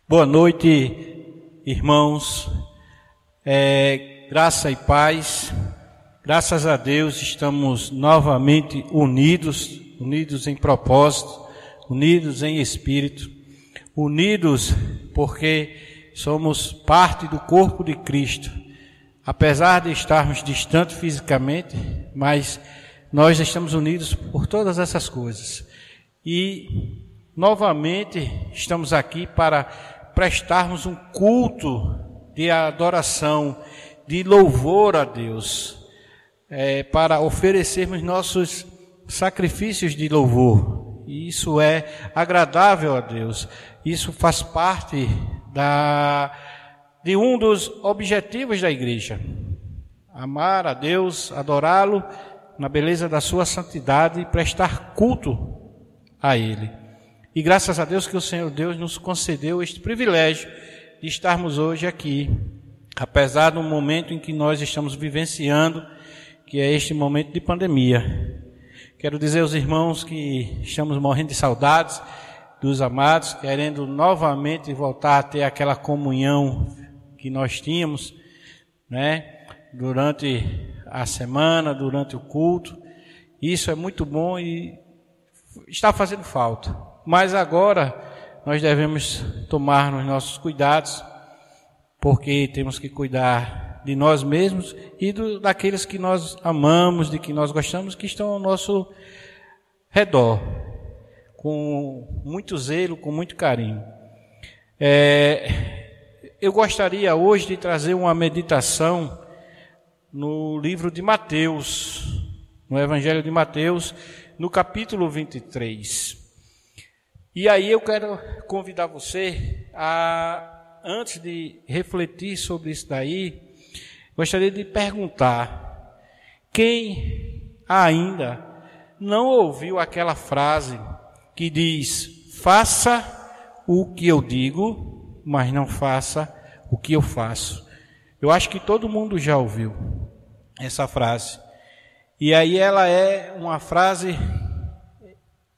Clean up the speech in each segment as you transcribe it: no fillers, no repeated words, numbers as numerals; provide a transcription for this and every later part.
Boa noite, irmãos. Graça e paz. Graças a Deus estamos novamente unidos em propósito, unidos em espírito, unidos porque somos parte do corpo de Cristo. Apesar de estarmos distantes fisicamente, mas nós estamos unidos por todas essas coisas. E novamente estamos aqui para prestarmos um culto de adoração, de louvor a Deus, para oferecermos nossos sacrifícios de louvor. E isso é agradável a Deus. Isso faz parte de um dos objetivos da igreja. Amar a Deus, adorá-lo na beleza da sua santidade e prestar culto a Ele. E graças a Deus que o Senhor Deus nos concedeu este privilégio de estarmos hoje aqui, apesar do momento em que nós estamos vivenciando, que é este momento de pandemia. Quero dizer aos irmãos que estamos morrendo de saudades dos amados, querendo novamente voltar a ter aquela comunhão que nós tínhamos, durante a semana, durante o culto. Isso é muito bom e está fazendo falta. Mas agora nós devemos tomar os nossos cuidados, porque temos que cuidar de nós mesmos e daqueles que nós amamos, de que nós gostamos, que estão ao nosso redor, com muito zelo, com muito carinho. Eu gostaria hoje de trazer uma meditação no livro de Mateus, no Evangelho de Mateus, no capítulo 23. E aí eu quero convidar você a, antes de refletir sobre isso daí, gostaria de perguntar: quem ainda não ouviu aquela frase que diz: faça o que eu digo, mas não faça o que eu faço? Eu acho que todo mundo já ouviu essa frase. E aí ela é uma frase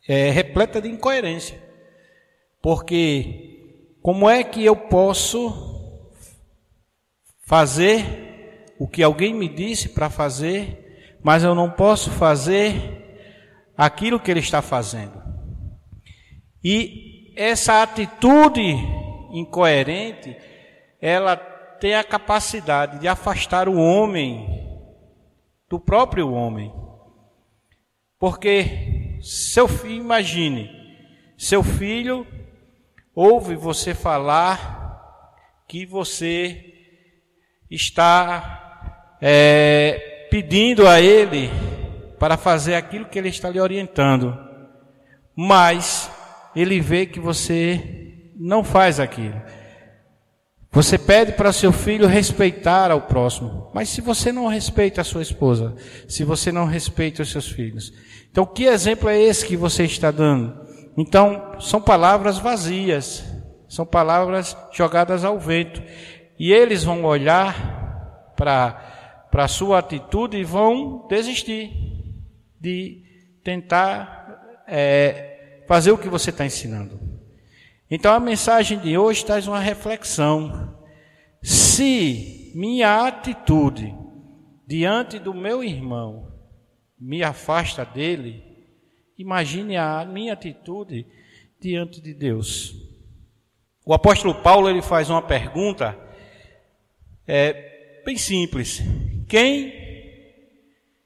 repleta de incoerência. Porque como é que eu posso fazer o que alguém me disse para fazer, mas eu não posso fazer aquilo que ele está fazendo? E essa atitude incoerente, ela tem a capacidade de afastar o homem do próprio homem. Porque imagine, seu filho ouve você falar que você está pedindo a ele para fazer aquilo que ele está lhe orientando, mas ele vê que você não faz aquilo. Você pede para seu filho respeitar ao próximo, mas se você não respeita a sua esposa, se você não respeita os seus filhos, então que exemplo é esse que você está dando? Então, são palavras vazias, são palavras jogadas ao vento. E eles vão olhar para a sua atitude e vão desistir de tentar fazer o que você está ensinando. Então, a mensagem de hoje traz uma reflexão. Se minha atitude diante do meu irmão me afasta dele, imagine a minha atitude diante de Deus. O apóstolo Paulo, ele faz uma pergunta bem simples: quem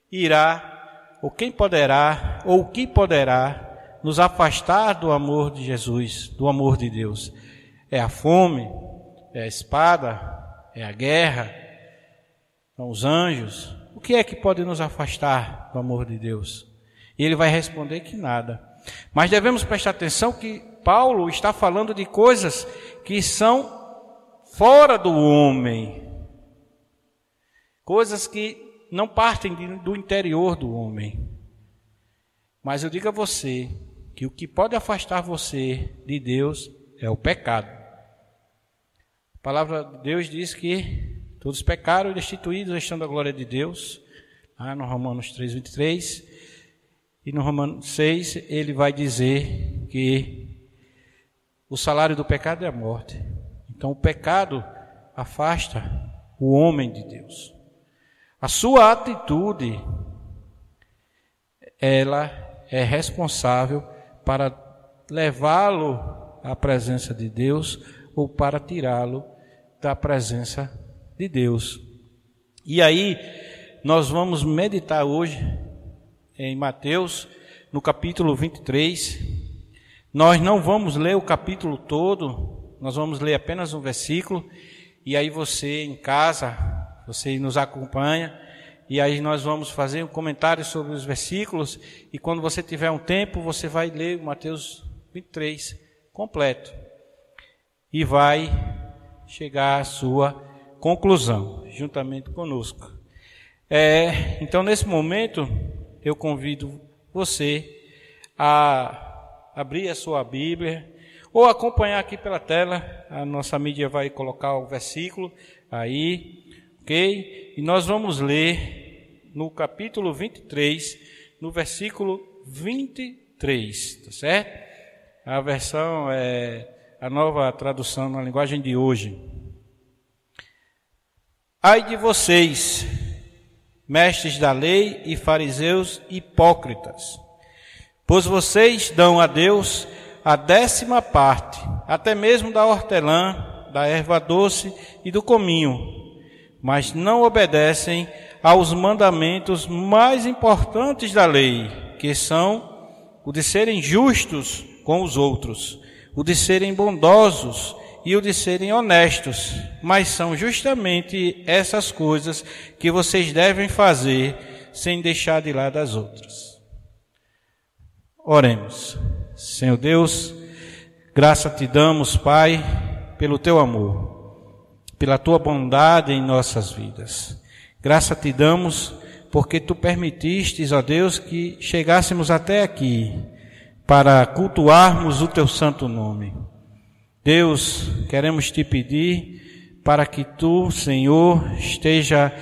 irá, ou quem poderá, ou o que poderá nos afastar do amor de Jesus, do amor de Deus? É a fome? É a espada? É a guerra? São os anjos? O que é que pode nos afastar do amor de Deus? E ele vai responder que nada. Mas devemos prestar atenção que Paulo está falando de coisas que são fora do homem. Coisas que não partem do interior do homem. Mas eu digo a você que o que pode afastar você de Deus é o pecado. A palavra de Deus diz que todos pecaram e destituídos estão da glória de Deus. No Romanos 3:23. E no Romanos 6, ele vai dizer que O salário do pecado é a morte. Então o pecado afasta o homem de Deus. A sua atitude, ela é responsável para levá-lo à presença de Deus ou para tirá-lo da presença de Deus. E aí, nós vamos meditar hoje em Mateus, no capítulo 23. Nós não vamos ler o capítulo todo, nós vamos ler apenas um versículo, e aí você em casa, você nos acompanha, e aí nós vamos fazer um comentário sobre os versículos, e quando você tiver um tempo, você vai ler Mateus 23 completo, e vai chegar à sua conclusão, juntamente conosco. Então, nesse momento, eu convido você a abrir a sua Bíblia, ou acompanhar aqui pela tela. A nossa mídia vai colocar o versículo aí, ok? E nós vamos ler no capítulo 23, no versículo 23, tá certo? A versão é a nova tradução na linguagem de hoje. Ai de vocês, mestres da lei e fariseus hipócritas, pois vocês dão a Deus a 10ª parte, até mesmo da hortelã, da erva doce e do cominho, mas não obedecem aos mandamentos mais importantes da lei, que são o de serem justos com os outros, o de serem bondosos e o de serem honestos. Mas são justamente essas coisas que vocês devem fazer sem deixar de lado as outras. Oremos. Senhor Deus, graça te damos, Pai, pelo teu amor, pela tua bondade em nossas vidas. Graça te damos porque tu permitistes, ó Deus, que chegássemos até aqui para cultuarmos o teu santo nome. Deus, queremos te pedir para que tu, Senhor, esteja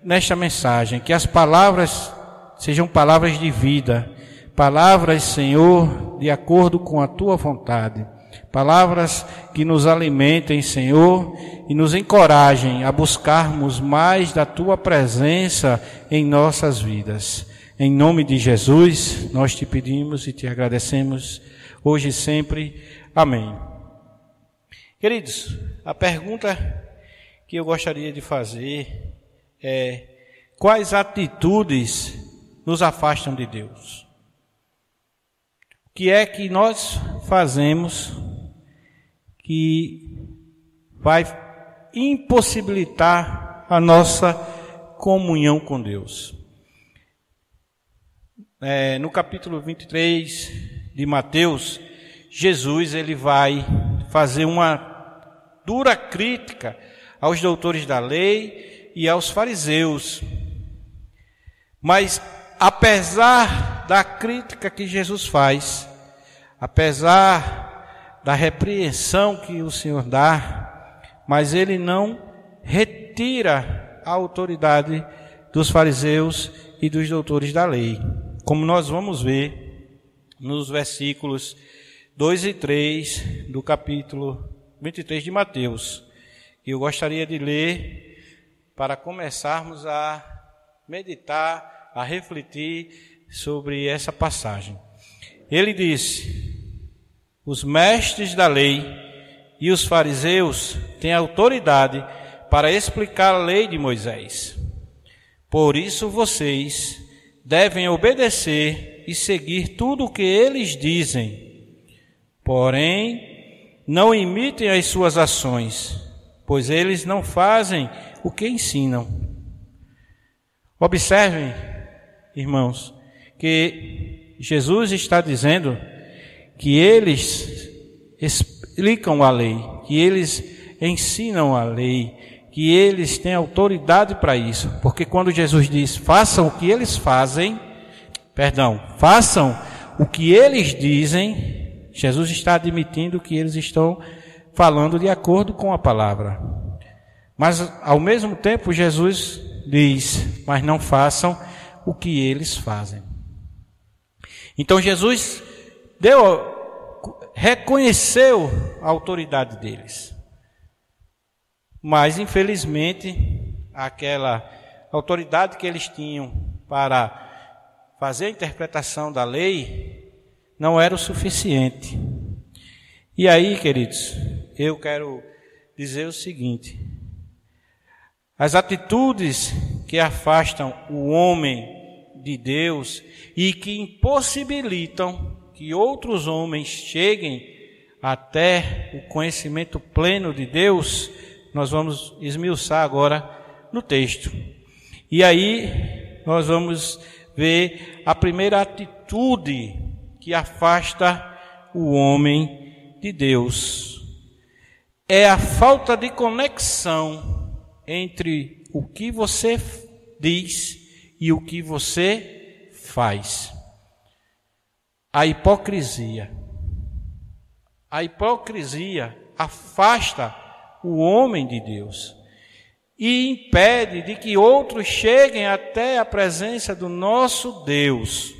nesta mensagem, que as palavras sejam palavras de vida, palavras, Senhor, de acordo com a tua vontade, palavras que nos alimentem, Senhor, e nos encorajem a buscarmos mais da tua presença em nossas vidas. Em nome de Jesus, nós te pedimos e te agradecemos, hoje e sempre. Amém. Queridos, a pergunta que eu gostaria de fazer é: quais atitudes nos afastam de Deus? O que é que nós fazemos que vai impossibilitar a nossa comunhão com Deus? No capítulo 23 de Mateus, Jesus ele vai fazer uma dura crítica aos doutores da lei e aos fariseus. Mas, apesar da crítica que Jesus faz, apesar da repreensão que o Senhor dá, mas ele não retira a autoridade dos fariseus e dos doutores da lei, como nós vamos ver nos versículos 2 e 3 do capítulo 23 de Mateus. E eu gostaria de ler para começarmos a meditar, a refletir sobre essa passagem. Ele disse: os mestres da lei e os fariseus têm autoridade para explicar a lei de Moisés. Por isso vocês devem obedecer e seguir tudo o que eles dizem. Porém, não imitem as suas ações, pois eles não fazem o que ensinam. Observem, irmãos, que Jesus está dizendo que eles explicam a lei, que eles ensinam a lei, que eles têm autoridade para isso. Porque quando Jesus diz, façam o que eles fazem, façam o que eles dizem, Jesus está admitindo que eles estão falando de acordo com a palavra. Mas, ao mesmo tempo, Jesus diz, mas não façam o que eles fazem. Então, Jesus reconheceu a autoridade deles. Mas, infelizmente, aquela autoridade que eles tinham para fazer a interpretação da lei não era o suficiente. E aí, queridos, eu quero dizer o seguinte: as atitudes que afastam o homem de Deus e que impossibilitam que outros homens cheguem até o conhecimento pleno de Deus, nós vamos esmiuçar agora no texto. E aí nós vamos ver a primeira atitude que afasta o homem de Deus. É a falta de conexão entre o que você diz e o que você faz. A hipocrisia. A hipocrisia afasta o homem de Deus e impede de que outros cheguem até a presença do nosso Deus,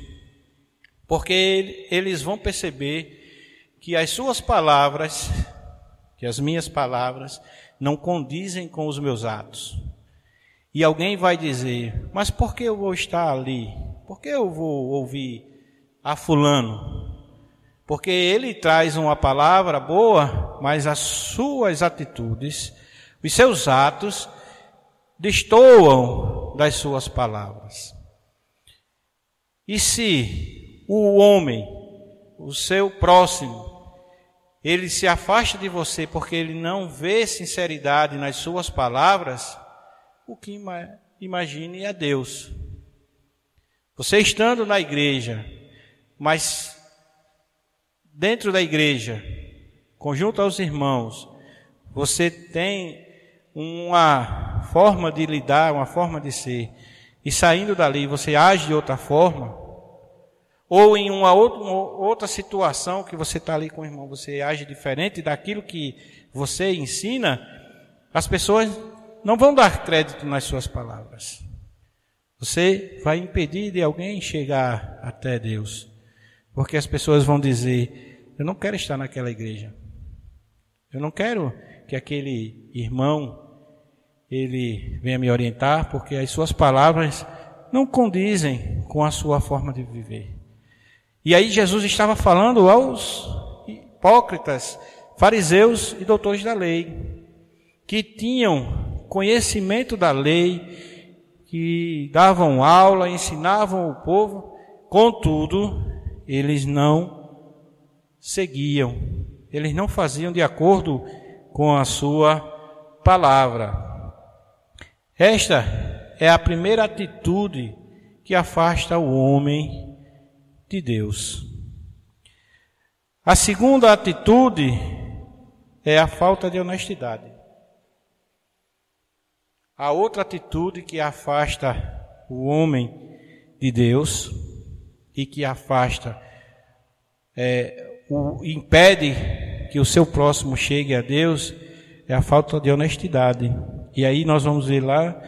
porque eles vão perceber que as suas palavras, que as minhas palavras, não condizem com os meus atos. E alguém vai dizer: mas por que eu vou estar ali? Por que eu vou ouvir a fulano? Porque ele traz uma palavra boa, mas as suas atitudes, os seus atos, destoam das suas palavras. E se o homem, o seu próximo, ele se afasta de você porque ele não vê sinceridade nas suas palavras, o que imagine a Deus. Você estando na igreja, mas dentro da igreja, conjunto aos irmãos, você tem uma forma de lidar, uma forma de ser, e saindo dali você age de outra forma, ou em uma outra situação que você está ali com o irmão, você age diferente daquilo que você ensina, as pessoas não vão dar crédito nas suas palavras. Você vai impedir de alguém chegar até Deus, porque as pessoas vão dizer: eu não quero estar naquela igreja, eu não quero que aquele irmão ele venha me orientar, porque as suas palavras não condizem com a sua forma de viver. E aí Jesus estava falando aos hipócritas, fariseus e doutores da lei, que tinham conhecimento da lei, que davam aula, ensinavam o povo, contudo, eles não seguiam, eles não faziam de acordo com a sua palavra. Esta é a primeira atitude que afasta o homem de Deus. A segunda atitude é a falta de honestidade. A outra atitude que afasta o homem de Deus e que afasta, impede que o seu próximo chegue a Deus, é a falta de honestidade. E aí nós vamos ver lá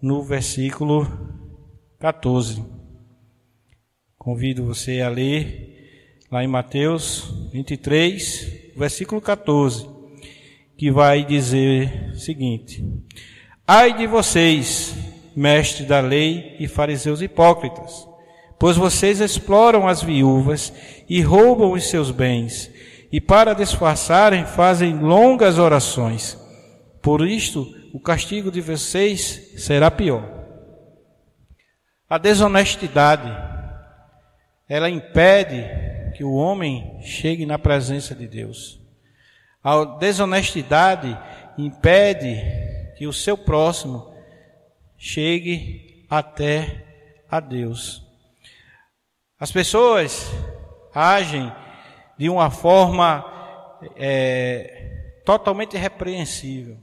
no versículo 14. Convido você a ler lá em Mateus 23, versículo 14, que vai dizer o seguinte: ai de vocês, mestres da lei e fariseus hipócritas, pois vocês exploram as viúvas e roubam os seus bens, e para disfarçarem fazem longas orações. Por isto, o castigo de vocês será pior. A desonestidade, ela impede que o homem chegue na presença de Deus. A desonestidade impede que o seu próximo chegue até a Deus. As pessoas agem de uma forma totalmente repreensível.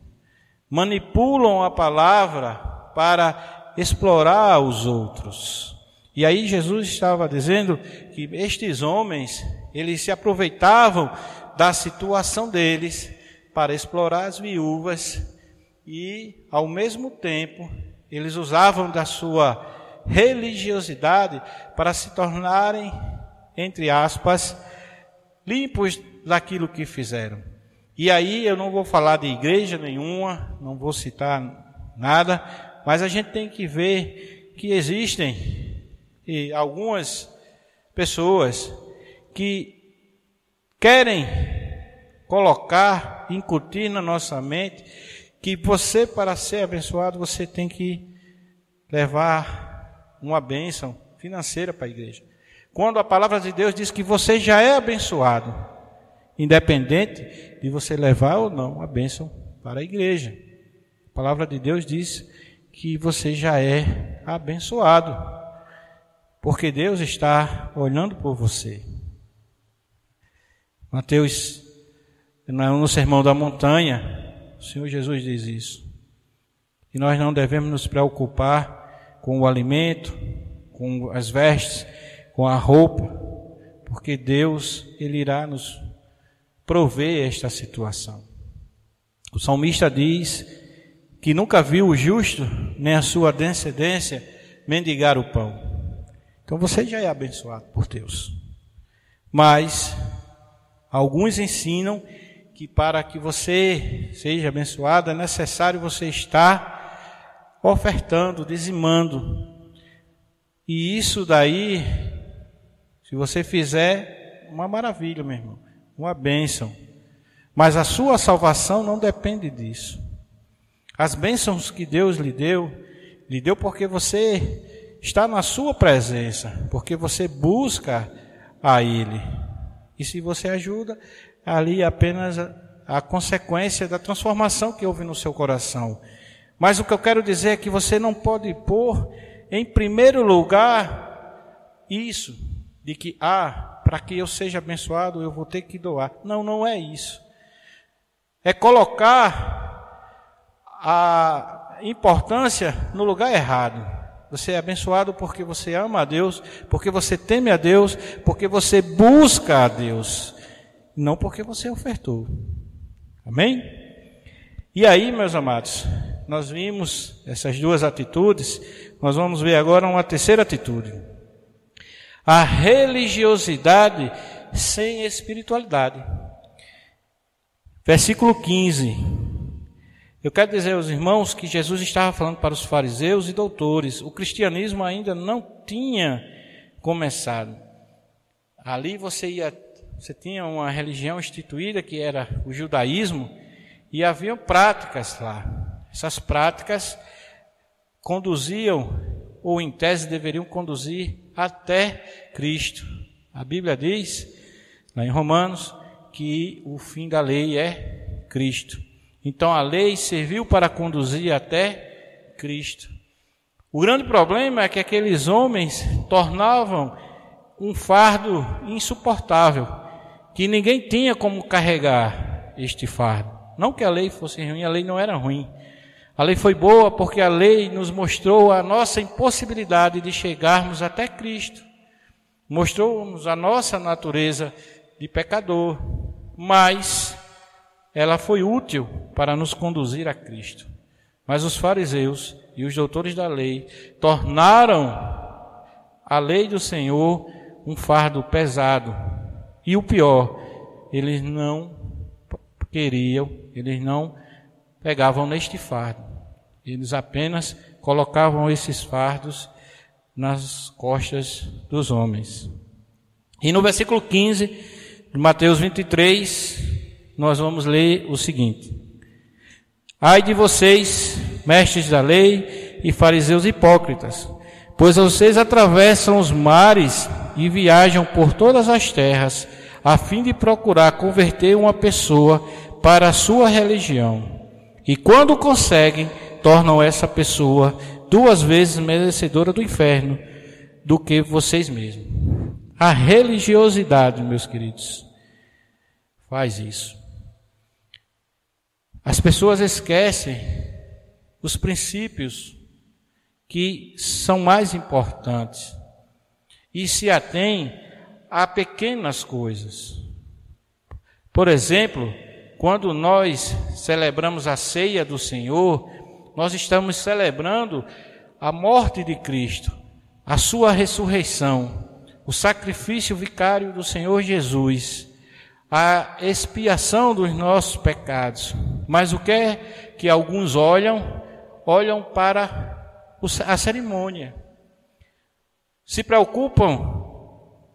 Manipulam a palavra para explorar os outros. E aí Jesus estava dizendo que estes homens, eles se aproveitavam da situação deles para explorar as viúvas e, ao mesmo tempo, eles usavam da sua religiosidade para se tornarem, entre aspas, limpos daquilo que fizeram. E aí eu não vou falar de igreja nenhuma, não vou citar nada, mas a gente tem que ver que existem algumas pessoas que querem colocar, incutir na nossa mente que você, para ser abençoado, você tem que levar uma bênção financeira para a igreja. Quando a palavra de Deus diz que você já é abençoado, independente de você levar ou não a bênção para a igreja. A palavra de Deus diz que você já é abençoado, porque Deus está olhando por você. Mateus, no Sermão da Montanha, o Senhor Jesus diz isso. Que nós não devemos nos preocupar com o alimento, com as vestes, com a roupa, porque Deus, Ele irá nos prover esta situação. O salmista diz que nunca viu o justo, nem a sua descendência, mendigar o pão. Então você já é abençoado por Deus. Mas alguns ensinam que para que você seja abençoado é necessário você estar ofertando, dizimando. E isso daí, se você fizer, uma maravilha, meu irmão, uma bênção. Mas a sua salvação não depende disso. As bênçãos que Deus lhe deu porque você está na sua presença, porque você busca a Ele. E se você ajuda, ali apenas a consequência da transformação que houve no seu coração. Mas o que eu quero dizer é que você não pode pôr em primeiro lugar isso, de que, para que eu seja abençoado, eu vou ter que doar. Não, não é isso. É colocar a importância no lugar errado. Você é abençoado porque você ama a Deus, porque você teme a Deus, porque você busca a Deus, não porque você ofertou. Amém? E aí, meus amados, nós vimos essas duas atitudes, nós vamos ver agora uma terceira atitude. A religiosidade sem espiritualidade. Versículo 15. Eu quero dizer aos irmãos que Jesus estava falando para os fariseus e doutores. O cristianismo ainda não tinha começado. Ali você tinha uma religião instituída que era o judaísmo e haviam práticas lá. Essas práticas conduziam, ou em tese deveriam conduzir até Cristo. A Bíblia diz, lá em Romanos, que o fim da lei é Cristo. Então a lei serviu para conduzir até Cristo. O grande problema é que aqueles homens tornavam um fardo insuportável, que ninguém tinha como carregar este fardo. Não que a lei fosse ruim, a lei não era ruim. A lei foi boa porque a lei nos mostrou a nossa impossibilidade de chegarmos até Cristo. Mostrou-nos a nossa natureza de pecador, mas ela foi útil para nos conduzir a Cristo. Mas os fariseus e os doutores da lei tornaram a lei do Senhor um fardo pesado. E o pior, eles não queriam, eles não pegavam neste fardo. Eles apenas colocavam esses fardos nas costas dos homens. E no versículo 15 de Mateus 23, nós vamos ler o seguinte: ai de vocês, mestres da lei e fariseus hipócritas, pois vocês atravessam os mares e viajam por todas as terras, a fim de procurar converter uma pessoa para a sua religião. E quando conseguem, tornam essa pessoa 2 vezes merecedora do inferno do que vocês mesmos. A religiosidade, meus queridos, faz isso. As pessoas esquecem os princípios que são mais importantes e se atêm a pequenas coisas. Por exemplo, quando nós celebramos a ceia do Senhor, nós estamos celebrando a morte de Cristo, a sua ressurreição, o sacrifício vicário do Senhor Jesus, a expiação dos nossos pecados. Mas o que é que alguns olham? Olham para a cerimônia. Se preocupam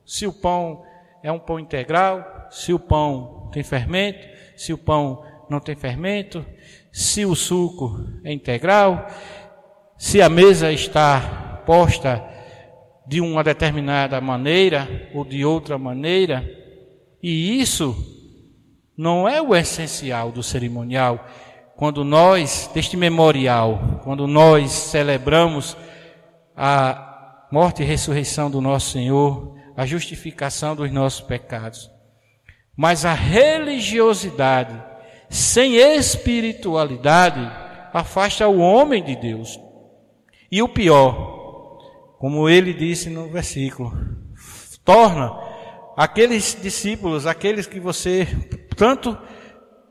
se o pão é um pão integral, se o pão tem fermento, se o pão não tem fermento, se o suco é integral, se a mesa está posta de uma determinada maneira ou de outra maneira. E isso não é o essencial do cerimonial. Quando nós, deste memorial, quando nós celebramos a morte e ressurreição do nosso Senhor, a justificação dos nossos pecados. Mas a religiosidade sem espiritualidade afasta o homem de Deus. E o pior, como ele disse no versículo, torna aqueles discípulos, aqueles que você tanto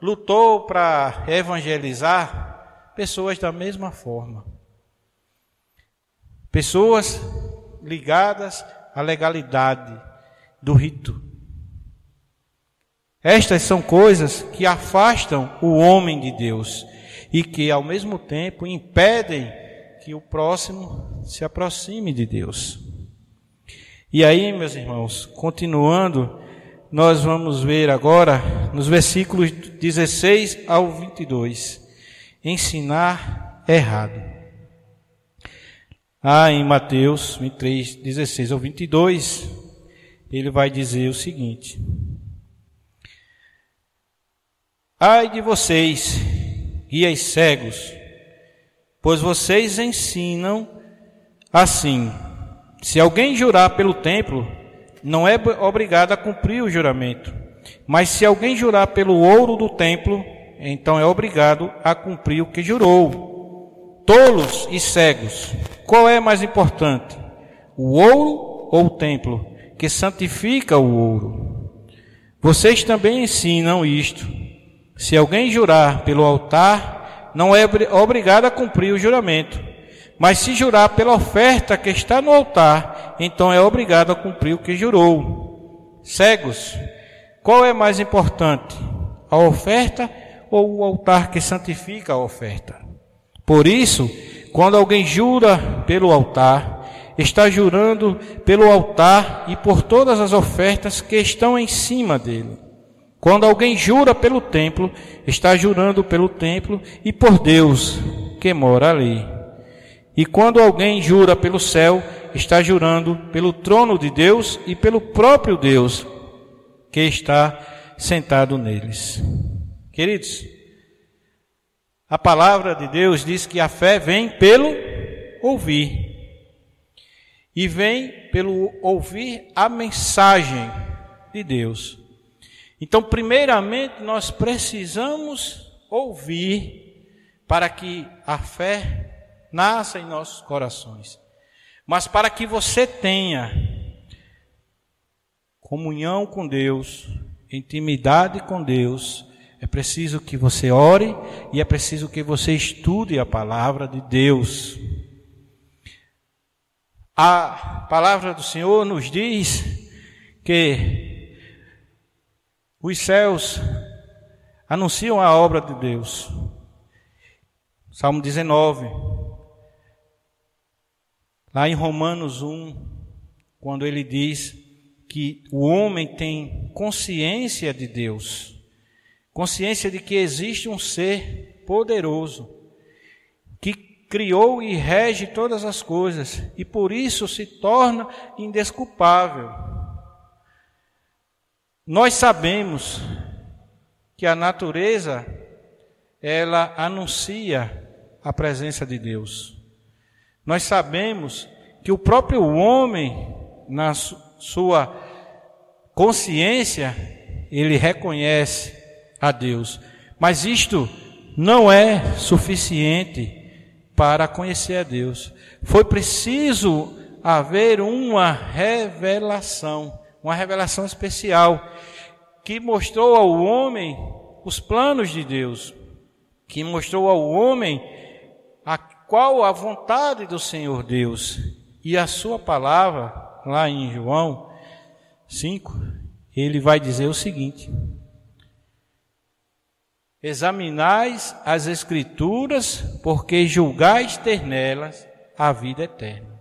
lutou para evangelizar, pessoas da mesma forma. Pessoas ligadas à legalidade do rito. Estas são coisas que afastam o homem de Deus e que, ao mesmo tempo, impedem que o próximo se aproxime de Deus. E aí, meus irmãos, continuando, nós vamos ver agora, nos versículos 16 ao 22, ensinar errado. Em Mateus 23, 16 ao 22, ele vai dizer o seguinte: Ai de vocês, guias cegos, pois vocês ensinam assim: se alguém jurar pelo templo, não é obrigado a cumprir o juramento. Mas se alguém jurar pelo ouro do templo, então é obrigado a cumprir o que jurou. Tolos e cegos, qual é mais importante? O ouro ou o templo, que santifica o ouro? Vocês também ensinam isto: se alguém jurar pelo altar, não é obrigado a cumprir o juramento. Mas se jurar pela oferta que está no altar, então é obrigado a cumprir o que jurou. Cegos, qual é mais importante? A oferta ou o altar que santifica a oferta? Por isso, quando alguém jura pelo altar, está jurando pelo altar e por todas as ofertas que estão em cima dele. Quando alguém jura pelo templo, está jurando pelo templo e por Deus que mora ali. E quando alguém jura pelo céu, está jurando pelo trono de Deus e pelo próprio Deus que está sentado neles. Queridos, a palavra de Deus diz que a fé vem pelo ouvir. E vem pelo ouvir a mensagem de Deus. Então, primeiramente, nós precisamos ouvir para que a fé nasça em nossos corações. Mas para que você tenha comunhão com Deus, intimidade com Deus, é preciso que você ore e é preciso que você estude a palavra de Deus. A palavra do Senhor nos diz que os céus anunciam a obra de Deus. Salmo 19. Lá em Romanos 1, quando ele diz que o homem tem consciência de Deus, consciência de que existe um ser poderoso, que criou e rege todas as coisas, e por isso se torna indesculpável. Nós sabemos que a natureza, ela anuncia a presença de Deus. Nós sabemos que o próprio homem, na sua consciência, ele reconhece a Deus. Mas isto não é suficiente para conhecer a Deus. Foi preciso haver uma revelação especial, que mostrou ao homem os planos de Deus, que mostrou ao homem qual a vontade do Senhor Deus. E a sua palavra, lá em João 5, ele vai dizer o seguinte: examinais as Escrituras, porque julgais ter nelas a vida eterna.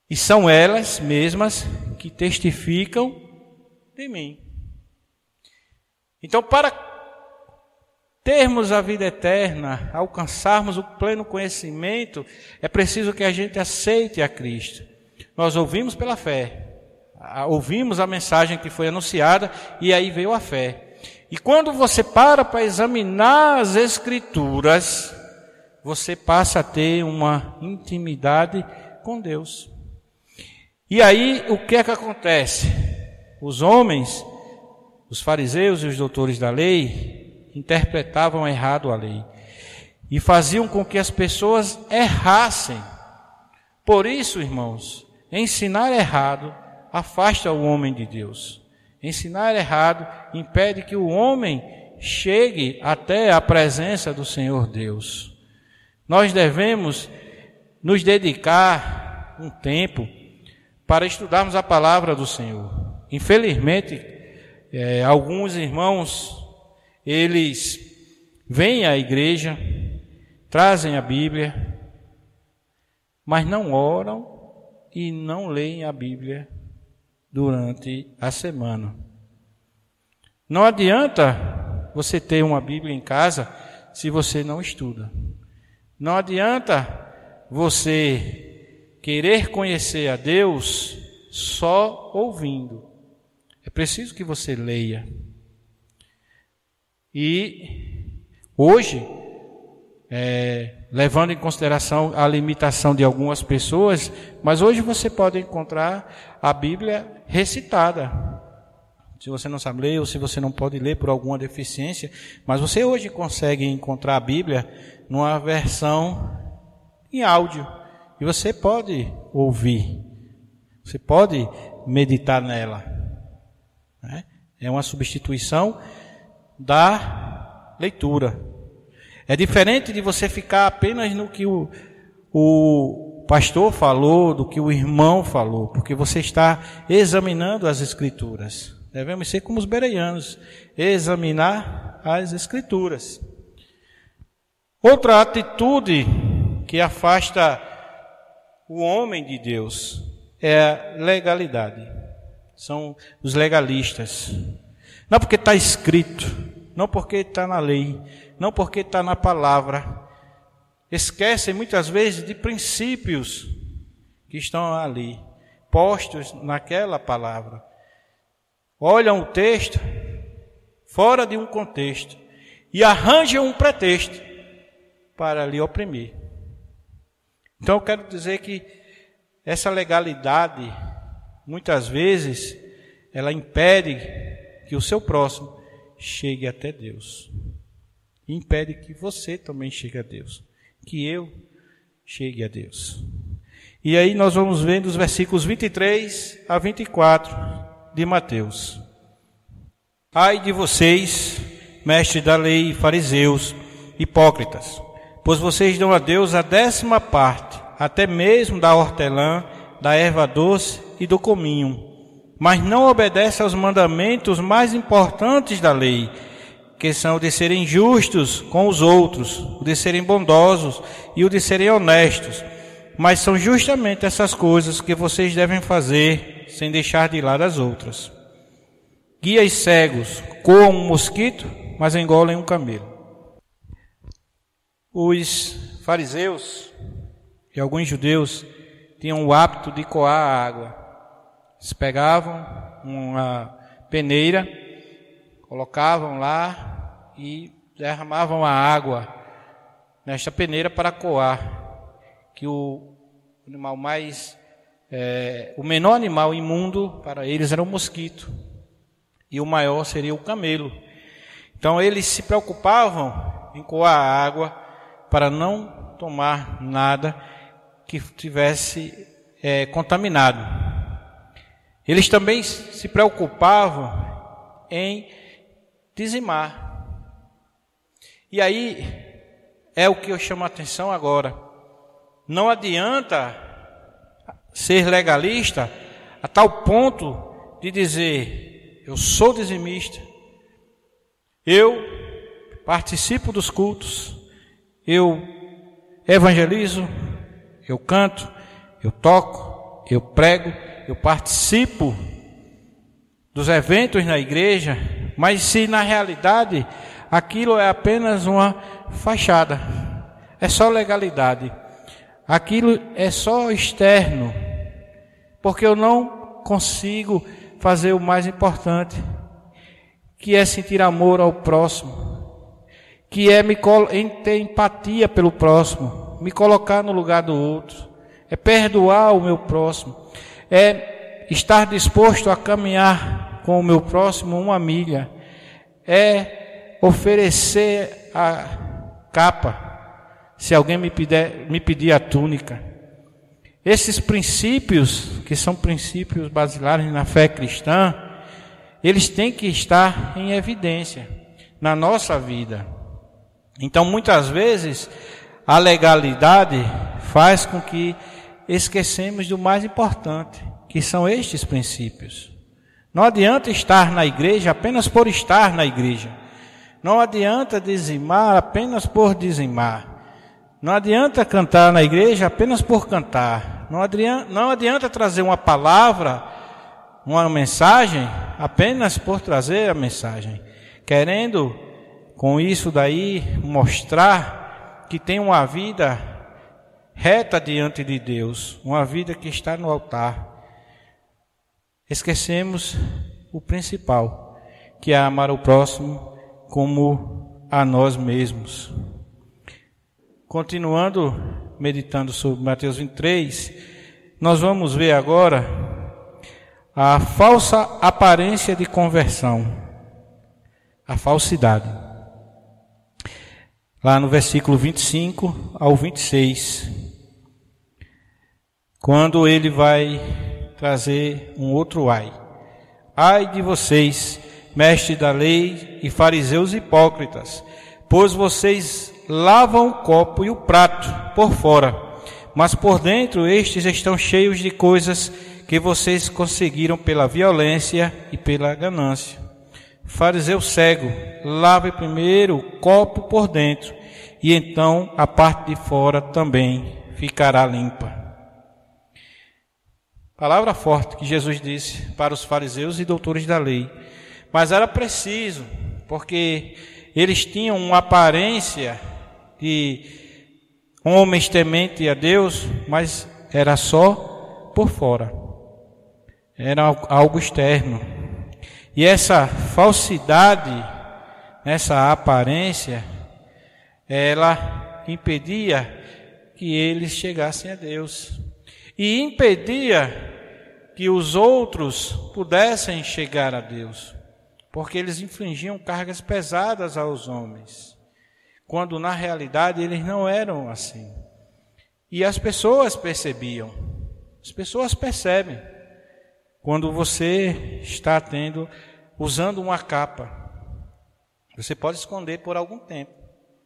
E são elas mesmas que testificam de mim. Então, para termos a vida eterna, alcançarmos o pleno conhecimento, é preciso que a gente aceite a Cristo. Nós ouvimos pela fé, ouvimos a mensagem que foi anunciada e aí veio a fé. E quando você para examinar as Escrituras, você passa a ter uma intimidade com Deus. E aí, o que é que acontece? Os homens, os fariseus e os doutores da lei, interpretavam errado a lei e faziam com que as pessoas errassem. Por isso, irmãos, ensinar errado afasta o homem de Deus. Ensinar errado impede que o homem chegue até a presença do Senhor Deus. Nós devemos nos dedicar um tempo para estudarmos a palavra do Senhor. Infelizmente, alguns irmãos, eles vêm à igreja, trazem a Bíblia, mas não oram e não leem a Bíblia durante a semana. Não adianta você ter uma Bíblia em casa se você não estuda. Não adianta você querer conhecer a Deus só ouvindo. É preciso que você leia. E hoje, levando em consideração a limitação de algumas pessoas, mas hoje você pode encontrar a Bíblia recitada. Se você não sabe ler ou se você não pode ler por alguma deficiência, mas você hoje consegue encontrar a Bíblia numa versão em áudio. E você pode ouvir, você pode meditar nela. É uma substituição da leitura. É diferente de você ficar apenas no que o pastor falou, do que o irmão falou, porque você está examinando as Escrituras. Devemos ser como os bereanos, examinar as Escrituras. Outra atitude que afasta o homem de Deus é a legalidade. São os legalistas. Não porque está escrito, não porque está na lei, não porque está na palavra. Esquecem muitas vezes de princípios que estão ali, postos naquela palavra. Olham o texto fora de um contexto e arranjam um pretexto para lhe oprimir. Então eu quero dizer que essa legalidade, muitas vezes, ela impede que o seu próximo chegue até Deus. E impede que você também chegue a Deus. Que eu chegue a Deus. E aí nós vamos ver dos versículos 23 a 24 de Mateus. Ai de vocês, mestres da lei e fariseus, hipócritas, pois vocês dão a Deus a 10ª parte, até mesmo da hortelã, da erva doce e do cominho, mas não obedecem aos mandamentos mais importantes da lei, que são o de serem justos com os outros, o de serem bondosos e o de serem honestos. Mas são justamente essas coisas que vocês devem fazer, sem deixar de lado as outras. Guias cegos coam um mosquito, mas engolem um camelo. Os fariseus e alguns judeus tinham o hábito de coar a água. Eles pegavam uma peneira, colocavam lá e derramavam a água nesta peneira para coar, que o animal o menor animal imundo para eles era o mosquito e o maior seria o camelo. Então eles se preocupavam em coar a água para não tomar nada que tivesse contaminado. Eles também se preocupavam em dizimar. E aí é o que eu chamo a atenção agora. Não adianta ser legalista a tal ponto de dizer: eu sou dizimista, eu participo dos cultos, eu evangelizo, eu canto, eu toco, eu prego, eu participo dos eventos na igreja, mas se na realidade aquilo é apenas uma fachada, é só legalidade, aquilo é só externo, porque eu não consigo fazer o mais importante, que é sentir amor ao próximo, que é ter empatia pelo próximo, me colocar no lugar do outro, é perdoar o meu próximo, é estar disposto a caminhar com o meu próximo uma milha, é oferecer a capa, se alguém me pedir a túnica. Esses princípios, que são princípios basilares na fé cristã, eles têm que estar em evidência na nossa vida. Então, muitas vezes, a legalidade faz com que esquecemos do mais importante, que são estes princípios. Não adianta estar na igreja apenas por estar na igreja. Não adianta dizimar apenas por dizimar. Não adianta cantar na igreja apenas por cantar. Não adianta trazer uma palavra, uma mensagem, apenas por trazer a mensagem. Querendo, com isso daí, mostrar que tem uma vida reta diante de Deus. Uma vida que está no altar. Esquecemos o principal, que é amar o próximo como a nós mesmos. Continuando, meditando sobre Mateus 23, nós vamos ver agora a falsa aparência de conversão, a falsidade. Lá no versículo 25 ao 26, quando ele vai trazer um outro ai. Ai de vocês, mestres da lei e fariseus hipócritas, pois vocês lavam o copo e o prato por fora, mas por dentro estes estão cheios de coisas que vocês conseguiram pela violência e pela ganância. Fariseu cego, lave primeiro o copo por dentro, e então a parte de fora também ficará limpa. Palavra forte que Jesus disse para os fariseus e doutores da lei. Mas era preciso, porque eles tinham uma aparência de homens tementes a Deus, mas era só por fora. Era algo externo. E essa falsidade, essa aparência, ela impedia que eles chegassem a Deus. E impedia que os outros pudessem chegar a Deus, porque eles infligiam cargas pesadas aos homens, quando na realidade eles não eram assim. E as pessoas percebiam, as pessoas percebem, quando você está usando uma capa. Você pode esconder por algum tempo,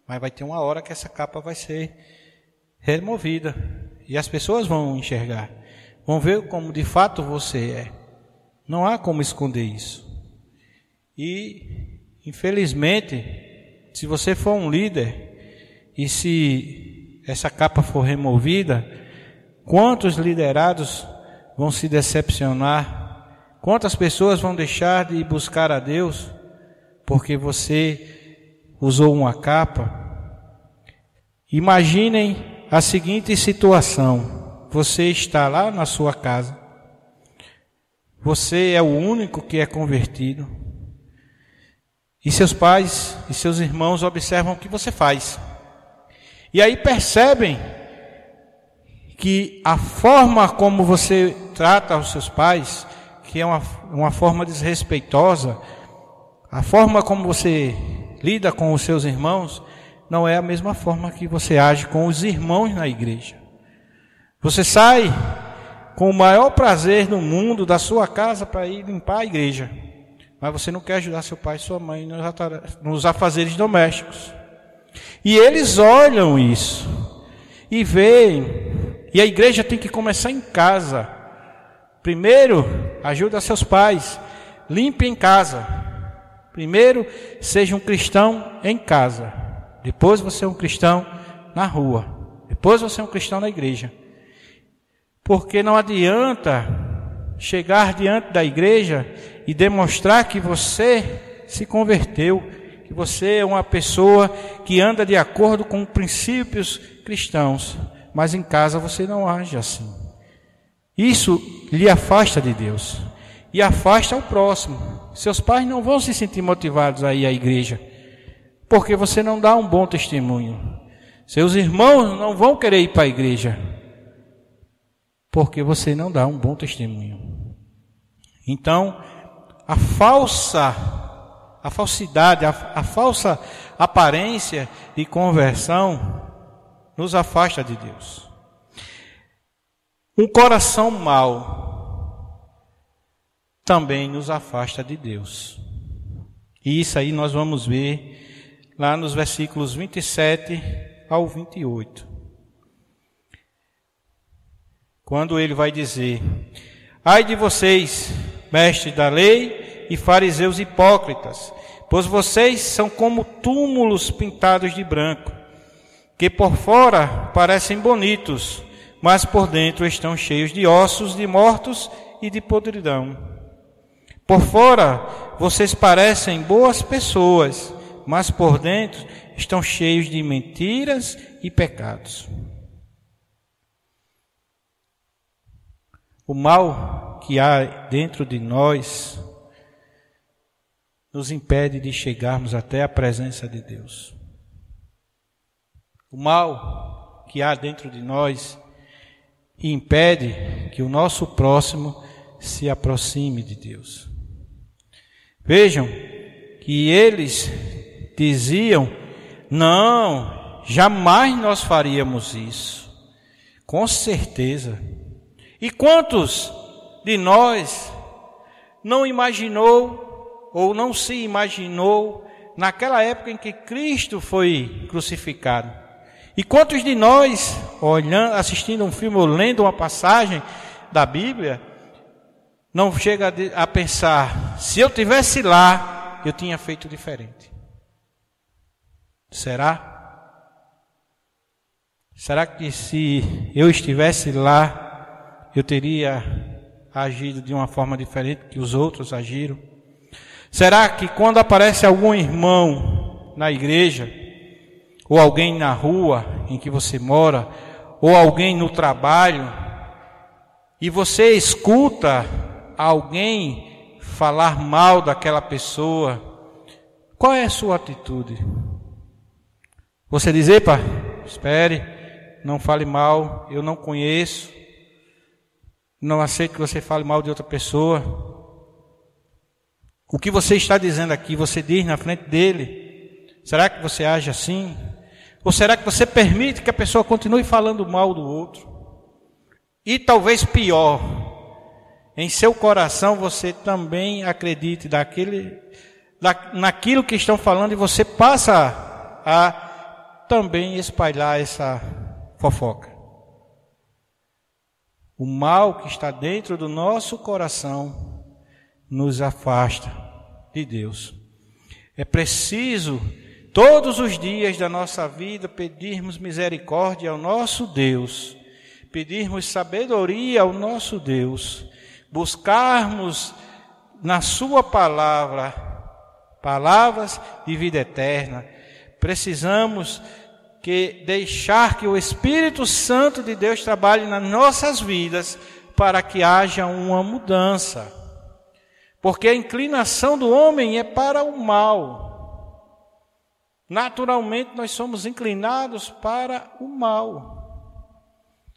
mas vai ter uma hora que essa capa vai ser removida, e as pessoas vão enxergar, vão ver como de fato você é. Não há como esconder isso. E, infelizmente, se você for um líder, e se essa capa for removida, quantos liderados vão se decepcionar? Quantas pessoas vão deixar de buscar a Deus, porque você usou uma capa? Imaginem a seguinte situação: você está lá na sua casa, você é o único que é convertido, e seus pais e seus irmãos observam o que você faz, e aí percebem que a forma como você trata os seus pais, que é uma forma desrespeitosa, a forma como você lida com os seus irmãos, não é a mesma forma que você age com os irmãos na igreja. Você sai com o maior prazer do mundo da sua casa para ir limpar a igreja, mas você não quer ajudar seu pai e sua mãe nos afazeres domésticos. E eles olham isso e veem, e a igreja tem que começar em casa, Primeiro, ajuda seus pais. Limpe em casa. Primeiro, seja um cristão em casa. Depois você é um cristão na rua. Depois você é um cristão na igreja. Porque não adianta chegar diante da igreja e demonstrar que você se converteu, que você é uma pessoa que anda de acordo com princípios cristãos, mas em casa você não age assim. Isso lhe afasta de Deus e afasta o próximo. Seus pais não vão se sentir motivados a ir à igreja, porque você não dá um bom testemunho. Seus irmãos não vão querer ir para a igreja, porque você não dá um bom testemunho. Então, a falsidade, a falsa aparência de conversão nos afasta de Deus. Um coração mau também nos afasta de Deus. E isso aí nós vamos ver lá nos versículos 27 ao 28. Quando ele vai dizer: ai de vocês, mestres da lei e fariseus hipócritas, pois vocês são como túmulos pintados de branco, que por fora parecem bonitos, mas por dentro estão cheios de ossos de mortos e de podridão. Por fora vocês parecem boas pessoas, mas por dentro estão cheios de mentiras e pecados. O mal que há dentro de nós nos impede de chegarmos até a presença de Deus. O mal que há dentro de nós impede que o nosso próximo se aproxime de Deus. Vejam que eles diziam: não, jamais nós faríamos isso. Com certeza. E quantos de nós não imaginou ou não se imaginou naquela época em que Cristo foi crucificado? E quantos de nós, olhando, assistindo um filme ou lendo uma passagem da Bíblia, não chega a pensar: se eu tivesse lá, eu tinha feito diferente? Será? Será que se eu estivesse lá, eu teria agido de uma forma diferente que os outros agiram? Será que quando aparece algum irmão na igreja, ou alguém na rua em que você mora, ou alguém no trabalho, e você escuta alguém falar mal daquela pessoa, qual é a sua atitude? Você diz: epa, espere, não fale mal, eu não conheço, não aceito que você fale mal de outra pessoa. O que você está dizendo aqui, você diz na frente dele? Será que você age assim? Ou será que você permite que a pessoa continue falando mal do outro? E talvez pior, em seu coração você também acredite naquilo que estão falando e você passa a também espalhar essa fofoca. O mal que está dentro do nosso coração nos afasta de Deus. É preciso todos os dias da nossa vida pedirmos misericórdia ao nosso Deus, pedirmos sabedoria ao nosso Deus, buscarmos na sua palavra, palavras de vida eterna. Precisamos deixar que o Espírito Santo de Deus trabalhe nas nossas vidas para que haja uma mudança. Porque a inclinação do homem é para o mal. Naturalmente nós somos inclinados para o mal.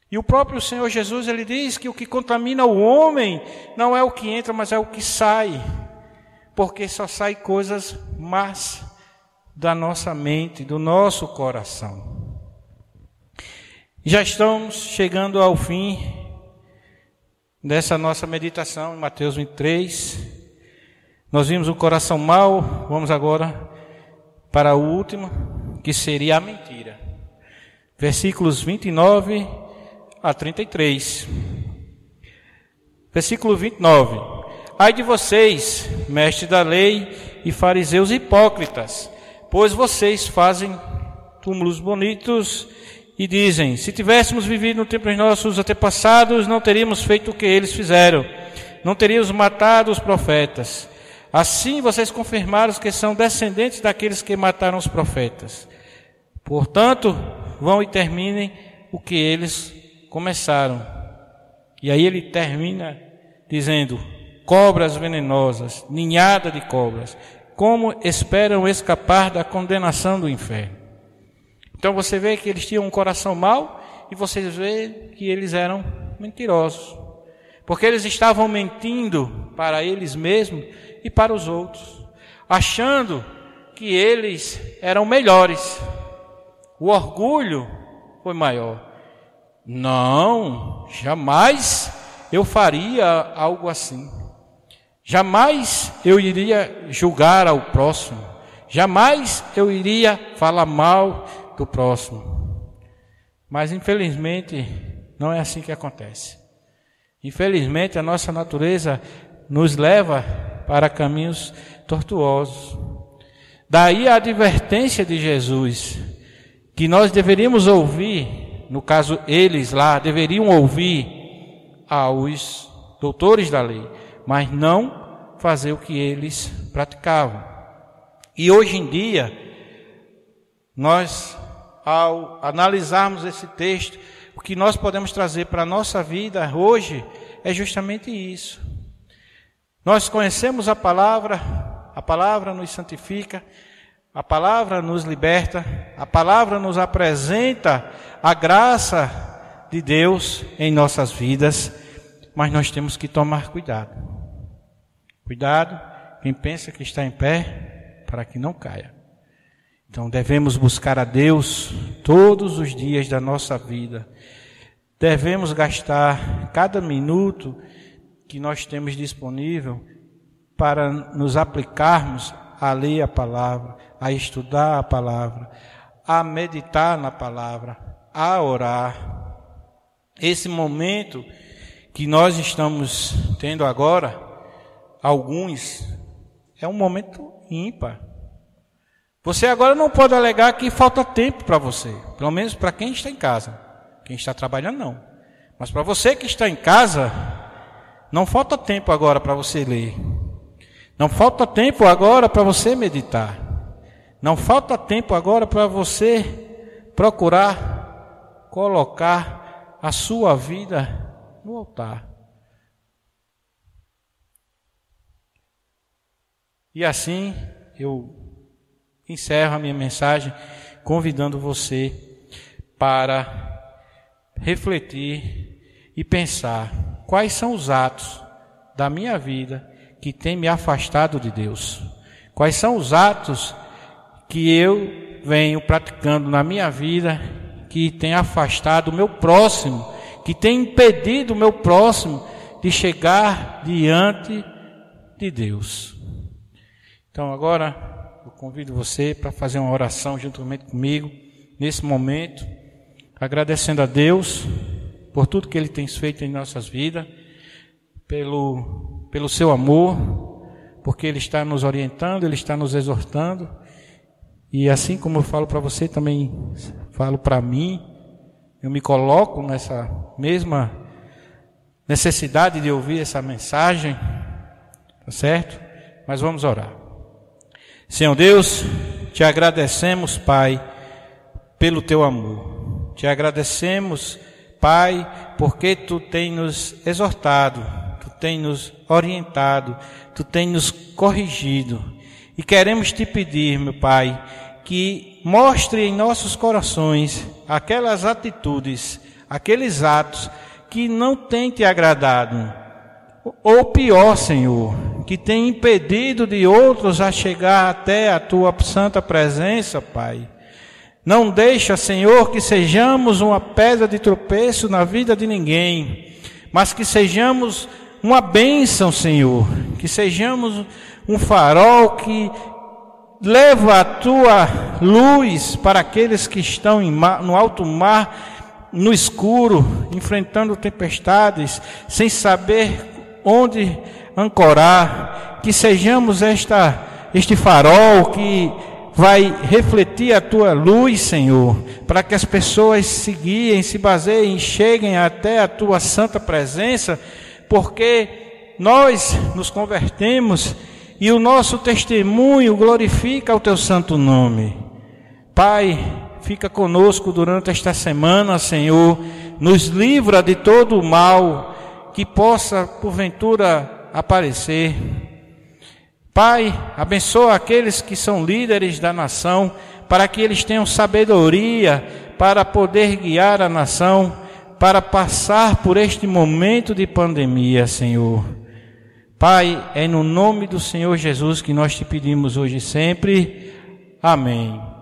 E o próprio Senhor Jesus, ele diz que o que contamina o homem não é o que entra, mas é o que sai. Porque só sai coisas más da nossa mente, do nosso coração. Já estamos chegando ao fim dessa nossa meditação em Mateus 23. Nós vimos o coração mau, vamos agora para o último, que seria a mentira. Versículos 29 a 33. Versículo 29. Ai de vocês, mestres da lei e fariseus hipócritas, pois vocês fazem túmulos bonitos e dizem: se tivéssemos vivido no tempo dos nossos antepassados, não teríamos feito o que eles fizeram, não teríamos matado os profetas. Assim vocês confirmaram que são descendentes daqueles que mataram os profetas. Portanto, vão e terminem o que eles começaram. E aí ele termina dizendo: cobras venenosas, ninhada de cobras, como esperam escapar da condenação do inferno. Então você vê que eles tinham um coração mau e vocês vê que eles eram mentirosos. Porque eles estavam mentindo para eles mesmos e para os outros, achando que eles eram melhores. O orgulho foi maior. Não, jamais eu faria algo assim. Jamais eu iria julgar ao próximo. Jamais eu iria falar mal do próximo. Mas infelizmente não é assim que acontece. Infelizmente a nossa natureza nos leva para caminhos tortuosos. Daí a advertência de Jesus, que nós deveríamos ouvir, no caso eles lá deveriam ouvir aos doutores da lei, mas não fazer o que eles praticavam. E hoje em dia, nós, ao analisarmos esse texto, o que nós podemos trazer para a nossa vida hoje é justamente isso. Nós conhecemos a palavra nos santifica, a palavra nos liberta, a palavra nos apresenta a graça de Deus em nossas vidas, mas nós temos que tomar cuidado. Cuidado, quem pensa que está em pé, para que não caia. Então devemos buscar a Deus todos os dias da nossa vida. Devemos gastar cada minuto que nós temos disponível para nos aplicarmos a ler a palavra, a estudar a palavra, a meditar na palavra, a orar. Esse momento que nós estamos tendo agora, alguns, é um momento ímpar. Você agora não pode alegar que falta tempo para você, pelo menos para quem está em casa. Quem está trabalhando não. Mas para você que está em casa, não falta tempo agora para você ler. Não falta tempo agora para você meditar. Não falta tempo agora para você procurar colocar a sua vida no altar. E assim eu encerro a minha mensagem convidando você para refletir e pensar quais são os atos da minha vida que têm me afastado de Deus. Quais são os atos que eu venho praticando na minha vida que tem afastado o meu próximo, que tem impedido o meu próximo de chegar diante de Deus. Então agora eu convido você para fazer uma oração juntamente comigo nesse momento, agradecendo a Deus por tudo que Ele tem feito em nossas vidas, pelo seu amor, porque Ele está nos orientando, Ele está nos exortando, e assim como eu falo para você, também falo para mim, eu me coloco nessa mesma necessidade de ouvir essa mensagem, tá certo? Mas vamos orar. Senhor Deus, te agradecemos, Pai, pelo teu amor. Te agradecemos, Pai, porque tu tem nos exortado, tu tem nos orientado, tu tem nos corrigido. E queremos te pedir, meu Pai, que mostre em nossos corações aquelas atitudes, aqueles atos que não têm te agradado. Ou pior, Senhor, que tem impedido de outros a chegar até a tua santa presença, Pai. Não deixa, Senhor, que sejamos uma pedra de tropeço na vida de ninguém, mas que sejamos uma bênção, Senhor, que sejamos um farol que leva a tua luz para aqueles que estão no alto mar, no escuro, enfrentando tempestades, sem saber onde ancorar, que sejamos este farol que vai refletir a tua luz, Senhor, para que as pessoas se guiem, se baseiem, cheguem até a tua santa presença, porque nós nos convertemos e o nosso testemunho glorifica o teu santo nome. Pai, fica conosco durante esta semana, Senhor, nos livra de todo o mal que possa, porventura, aparecer. Pai, abençoa aqueles que são líderes da nação, para que eles tenham sabedoria para poder guiar a nação, para passar por este momento de pandemia, Senhor. Pai, é no nome do Senhor Jesus que nós te pedimos hoje e sempre. Amém.